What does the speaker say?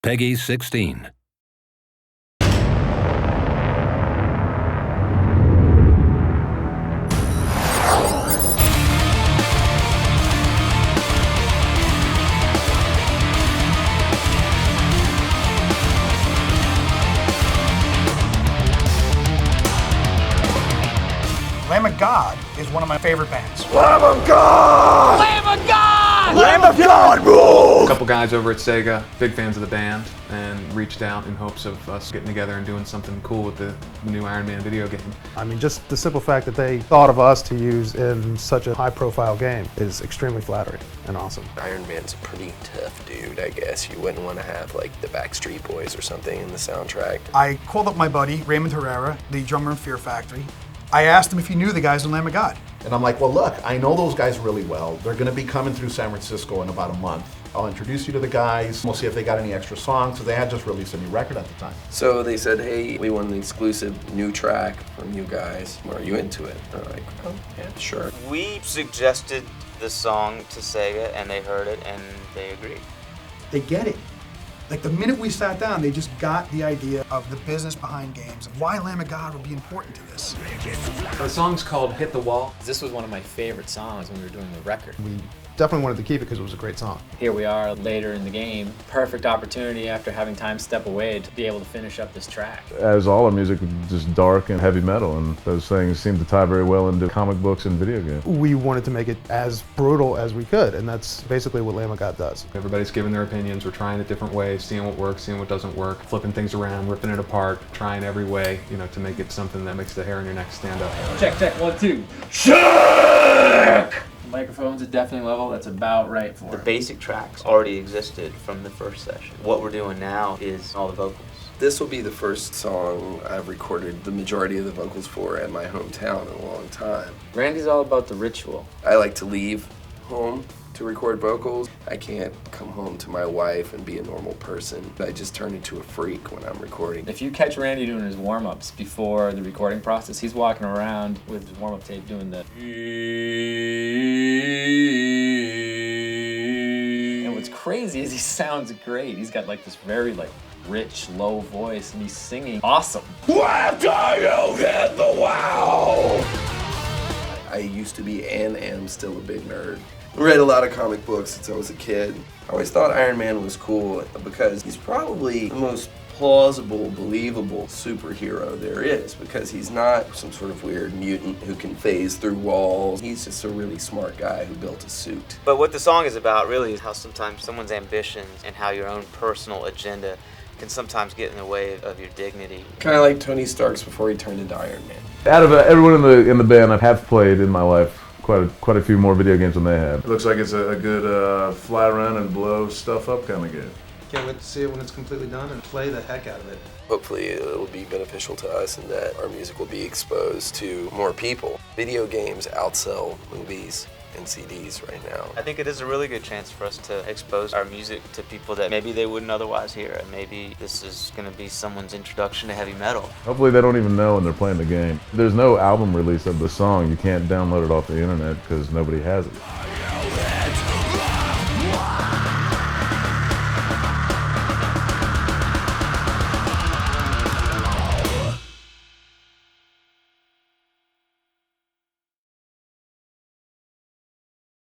Peggy 16. Lamb of God is one of my favorite bands. Lamb of God! Lamb of God! Lamb of God rules! A couple guys over at Sega, big fans of the band, and reached out in hopes of us getting together and doing something cool with the new Iron Man video game. I mean, just the simple fact that they thought of us to use in such a high-profile game is extremely flattering and awesome. Iron Man's a pretty tough dude, I guess. You wouldn't want to have like the Backstreet Boys or something in the soundtrack. I called up my buddy, Raymond Herrera, the drummer in Fear Factory. I asked him if he knew the guys in Lamb of God. And I'm like, well, look, I know those guys really well. They're going to be coming through San Francisco in about a month. I'll introduce you to the guys. We'll see if they got any extra songs, because they had just released a new record at the time. So they said, hey, we want an exclusive new track from you guys. Are you into it? They're like, oh, yeah, sure. We suggested the song to Sega, and they heard it, and they agreed. They get it. Like the minute we sat down, they just got the idea of the business behind games and why Lamb of God would be important to this. The song's called Hit the Wall. This was one of my favorite songs when we were doing the record. We definitely wanted to keep it because it was a great song. Here we are later in the game. Perfect opportunity after having time step away to be able to finish up this track. As all our music was just dark and heavy metal, and those things seem to tie very well into comic books and video games. We wanted to make it as brutal as we could, and that's basically what Lamb of God does. Everybody's giving their opinions. We're trying it different ways, seeing what works, seeing what doesn't work, flipping things around, ripping it apart, trying every way, to make it something that makes the hair on your neck stand up. Check, 1, 2. Check! The microphone's at deafening level, that's about right for The it. basic tracks already existed from the first session. What we're doing now is all the vocals. This will be the first song I've recorded the majority of the vocals for at my hometown in a long time. Randy's all about the ritual. I like to leave home to record vocals. I can't come home to my wife and be a normal person. I just turn into a freak when I'm recording. If you catch Randy doing his warm-ups before the recording process, he's walking around with his warm-up tape doing the... And what's crazy is he sounds great. He's got like this very rich, low voice, and he's singing awesome. After you hit the wall! I used to be and am still a big nerd. Read a lot of comic books since I was a kid. I always thought Iron Man was cool because he's probably the most plausible, believable superhero there is, because he's not some sort of weird mutant who can phase through walls. He's just a really smart guy who built a suit. But what the song is about really is how sometimes someone's ambitions and how your own personal agenda can sometimes get in the way of your dignity. Kind of like Tony Stark's before he turned into Iron Man. Out of everyone in the band, I have played in my life quite a few more video games than they have. It looks like it's a good fly around and blow stuff up kind of game. Can't wait to see it when it's completely done and play the heck out of it. Hopefully it'll be beneficial to us and that our music will be exposed to more people. Video games outsell movies and CDs right now. I think it is a really good chance for us to expose our music to people that maybe they wouldn't otherwise hear, and maybe this is going to be someone's introduction to heavy metal. Hopefully they don't even know when they're playing the game. There's no album release of the song. You can't download it off the internet because nobody has it.